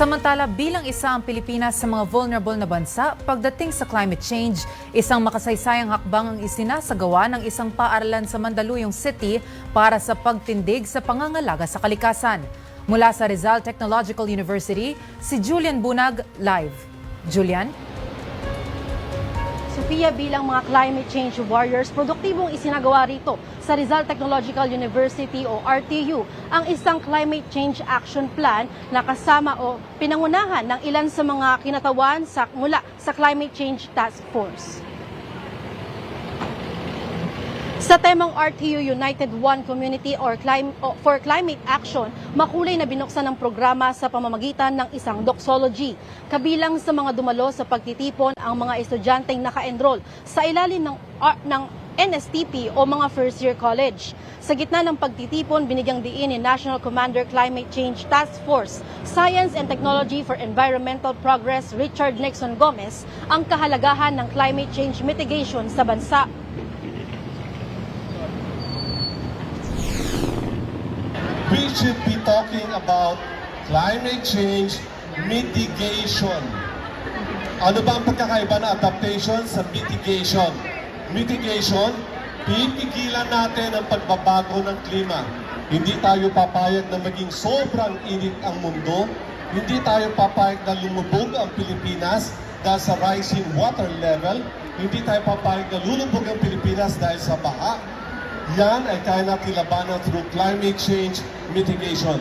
Samantala, bilang isa ang Pilipinas sa mga vulnerable na bansa pagdating sa climate change, isang makasaysayang hakbang ang isinasagawa ng isang paaralan sa Mandaluyong City para sa pagtindig sa pangangalaga sa kalikasan. Mula sa Rizal Technological University, si Julian Bunag live. Julian? Sofia, bilang mga climate change warriors, produktibong isinagawa rito sa Rizal Technological University o RTU ang isang climate change action plan na kasama o pinangunahan ng ilan sa mga kinatawan mula sa Climate Change Task Force. Sa temang RTU United One Community for Climate Action, makulay na binuksan ng programa sa pamamagitan ng isang doxology. Kabilang sa mga dumalo sa pagtitipon ang mga estudyanteng naka-enroll sa ilalim ng NSTP o mga first year college. Sa gitna ng pagtitipon, binigyang diin ni National Commander Climate Change Task Force, Science and Technology for Environmental Progress Richard Nixon Gomez ang kahalagahan ng climate change mitigation sa bansa. We should be talking about climate change mitigation. Ano ba ang pagkakaiba ng adaptation sa mitigation? Mitigation, pipigilan natin ang pagbabago ng klima. Hindi tayo papayag na maging sobrang init ang mundo. Hindi tayo papayag na lumubog ang Pilipinas dahil sa rising water level. Hindi tayo papayag na lulubog ang Pilipinas dahil sa baha. Yan ay kaya natin labanan through climate change mitigation.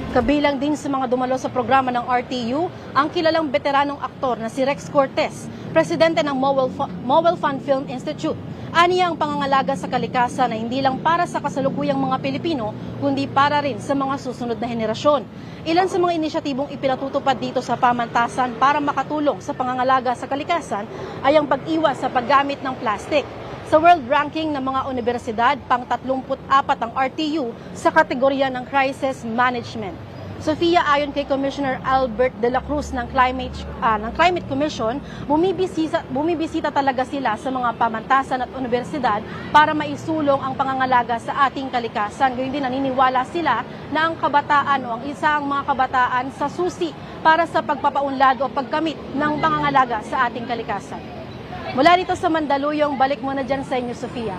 Kabilang din sa mga dumalo sa programa ng RTU, ang kilalang veteranong aktor na si Rex Cortez, presidente ng Mowel Fun Film Institute. Aniya ang pangangalaga sa kalikasan na hindi lang para sa kasalukuyang mga Pilipino, kundi para rin sa mga susunod na henerasyon. Ilan sa mga inisyatibong ipinatutupad dito sa pamantasan para makatulong sa pangangalaga sa kalikasan ay ang pag-iwas sa paggamit ng plastic. Sa world ranking ng mga universidad, pang-34 ang RTU sa kategorya ng crisis management. Sofia, ayon kay Commissioner Albert de la Cruz ng Climate Commission, bumibisita talaga sila sa mga pamantasan at universidad para maisulong ang pangangalaga sa ating kalikasan. Gayun din naniniwala sila na ang kabataan o ang isang mga kabataan sa susi para sa pagpapaunlad o pagkamit ng pangangalaga sa ating kalikasan. Mula dito sa Mandaluyong, balik muna dyan sa inyo, Sofia.